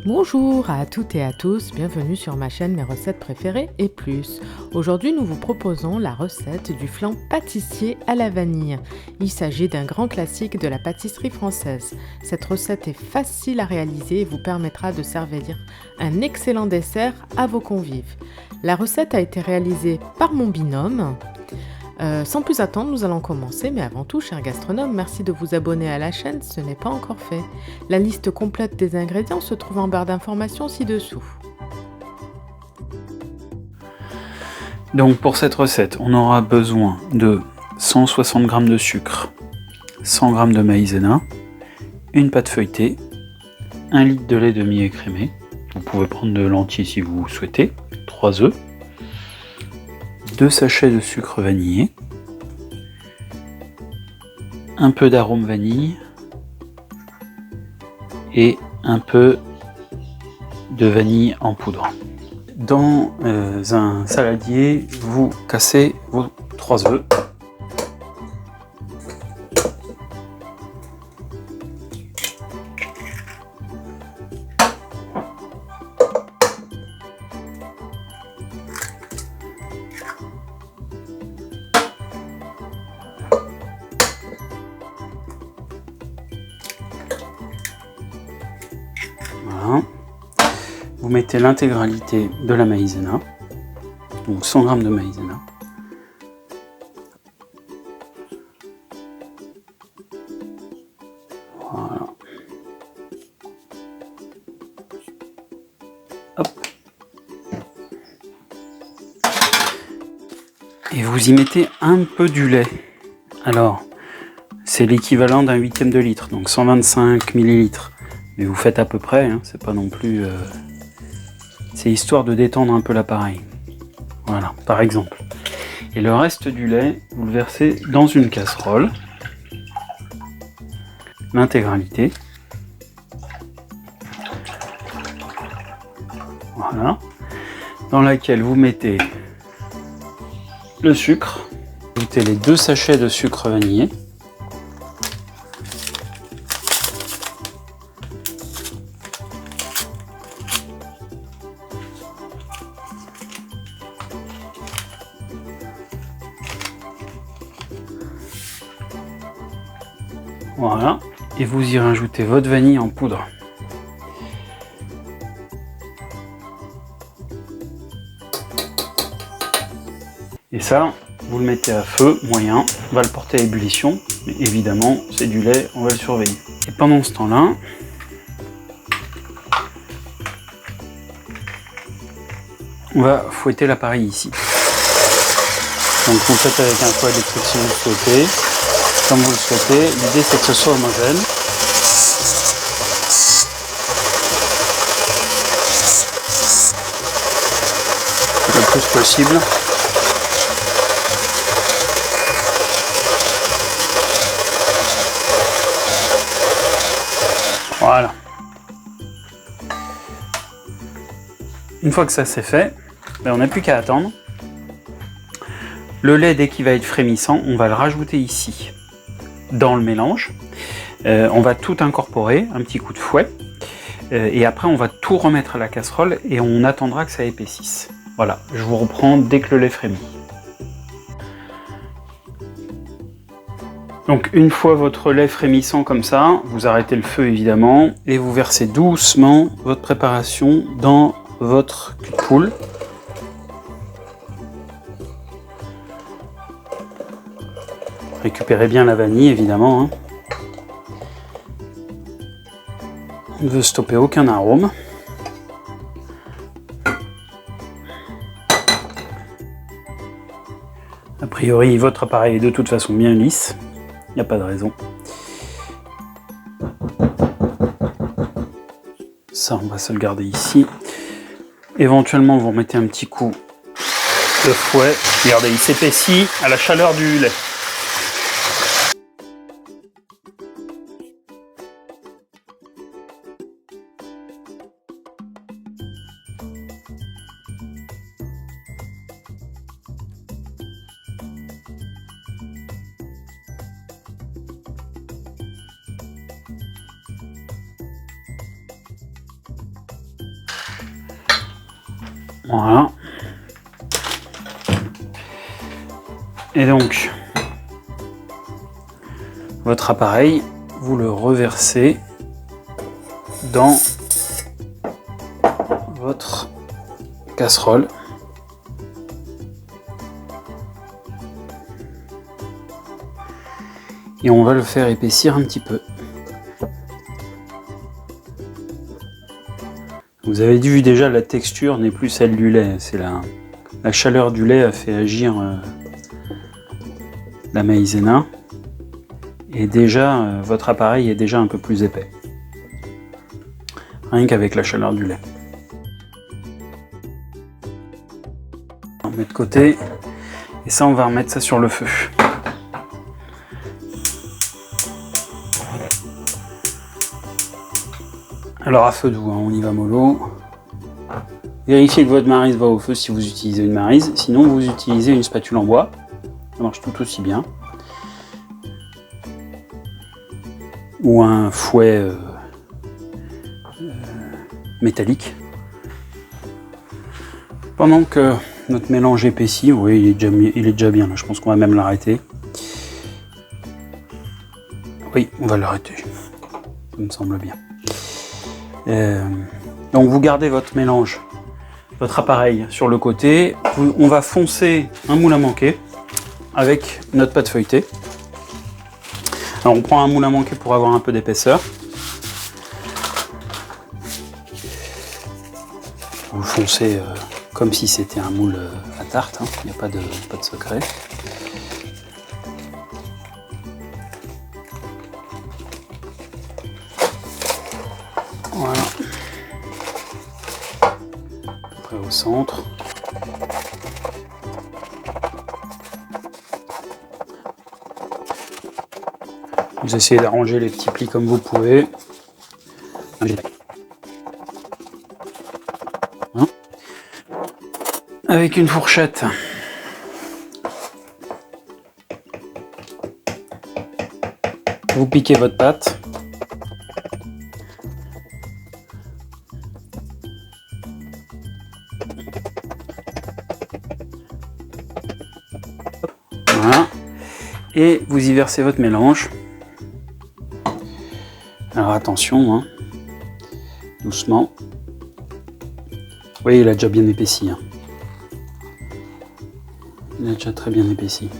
Bonjour à toutes et à tous, bienvenue sur ma chaîne Mes recettes préférées et plus. Aujourd'hui nous vous proposons la recette du flan pâtissier à la vanille. Il s'agit d'un grand classique de la pâtisserie française. Cette recette est facile à réaliser et vous permettra de servir un excellent dessert à vos convives. La recette a été réalisée par mon binôme. Sans plus attendre, nous allons commencer, mais avant tout, chers gastronomes, merci de vous abonner à la chaîne, ce n'est pas encore fait. La liste complète des ingrédients se trouve en barre d'informations ci-dessous. Donc pour cette recette, on aura besoin de 160 g de sucre, 100 g de maïzena, une pâte feuilletée, 1 litre de lait demi-écrémé, vous pouvez prendre de l'entier si vous souhaitez, 3 œufs, 2 sachets de sucre vanillé, un peu d'arôme vanille et un peu de vanille en poudre. Dans un saladier, vous cassez vos 3 œufs. Voilà. Vous mettez l'intégralité de la maïzena, donc 100 g de maïzena. Voilà. Hop. Et vous y mettez un peu du lait. Alors, c'est l'équivalent d'un huitième de litre, donc 125 ml. Mais vous faites à peu près, hein, c'est pas non plus... C'est histoire de détendre un peu l'appareil. Voilà, par exemple. Et le reste du lait, vous le versez dans une casserole. L'intégralité. Voilà. Dans laquelle vous mettez le sucre. Vous mettez les 2 sachets de sucre vanillé. Voilà, et vous y rajoutez votre vanille en poudre. Et ça, vous le mettez à feu moyen, on va le porter à ébullition, mais évidemment, c'est du lait, on va le surveiller. Et pendant ce temps-là, on va fouetter l'appareil ici. Donc vous le faites avec un fouet électrique si vous le souhaitez. Comme vous le souhaitez, l'idée c'est que ce soit homogène. Le plus possible. Voilà. Une fois que ça c'est fait, ben on n'a plus qu'à attendre. Le lait, dès qu'il va être frémissant, on va le rajouter ici. Dans le mélange, on va tout incorporer, un petit coup de fouet, et après on va tout remettre à la casserole et on attendra que ça épaississe. Voilà, je vous reprends dès que le lait frémit. Donc une fois votre lait frémissant comme ça, vous arrêtez le feu évidemment, et vous versez doucement votre préparation dans votre cul de poule. Récupérez bien la vanille évidemment. Hein. On ne veut stopper aucun arôme. A priori, votre appareil est de toute façon bien lisse. Il n'y a pas de raison. Ça, on va se le garder ici. Éventuellement, vous remettez un petit coup de fouet. Regardez, il s'épaissit à la chaleur du lait. Voilà. Et donc, votre appareil, vous le reversez dans votre casserole. Et on va le faire épaissir un petit peu. Vous avez vu déjà, la texture n'est plus celle du lait. C'est la chaleur du lait a fait agir la maïzena. Et déjà, votre appareil est déjà un peu plus épais. Rien qu'avec la chaleur du lait. On met de côté. Et ça, on va remettre ça sur le feu. Alors à feu doux, hein, on y va mollo. Vérifiez que votre maryse va au feu si vous utilisez une maryse. Sinon, vous utilisez une spatule en bois. Ça marche tout aussi bien. Ou un fouet métallique. Pendant que notre mélange épaissit, oui, il est déjà bien là, je pense qu'on va même l'arrêter. Oui, on va l'arrêter. Ça me semble bien. Donc vous gardez votre mélange, votre appareil sur le côté. On va foncer un moule à manquer avec notre pâte feuilletée. Alors on prend un moule à manquer pour avoir un peu d'épaisseur. Vous foncez comme si c'était un moule à tarte, hein. Il n'y a pas de secret. Voilà. À peu près au centre. Vous essayez d'arranger les petits plis comme vous pouvez. Avec une fourchette. Vous piquez votre pâte. Voilà. Et vous y versez votre mélange. Alors attention, hein. Doucement. Vous voyez, il a déjà bien épaissi. Hein. Il a déjà très bien épaissi.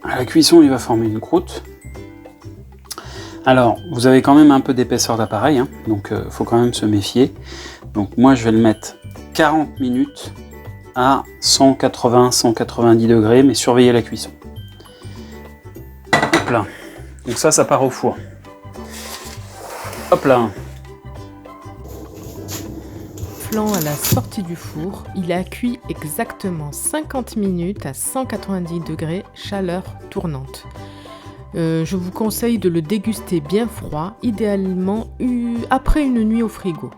À la cuisson, il va former une croûte. Alors, vous avez quand même un peu d'épaisseur d'appareil, hein, donc il faut quand même se méfier. Donc moi, je vais le mettre 40 minutes à 180-190 degrés, mais surveillez la cuisson. Hop là. Donc ça part au four. Hop là. Flan à la sortie du four, il a cuit exactement 50 minutes à 190 degrés, chaleur tournante. Je vous conseille de le déguster bien froid, idéalement après une nuit au frigo.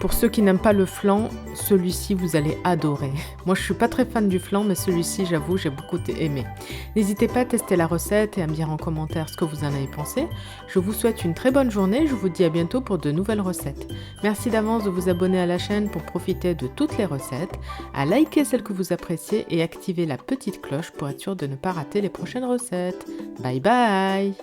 Pour ceux qui n'aiment pas le flan, celui-ci vous allez adorer. Moi je suis pas très fan du flan, mais celui-ci j'avoue j'ai beaucoup aimé. N'hésitez pas à tester la recette et à me dire en commentaire ce que vous en avez pensé. Je vous souhaite une très bonne journée, je vous dis à bientôt pour de nouvelles recettes. Merci d'avance de vous abonner à la chaîne pour profiter de toutes les recettes, à liker celles que vous appréciez et activer la petite cloche pour être sûr de ne pas rater les prochaines recettes. Bye bye!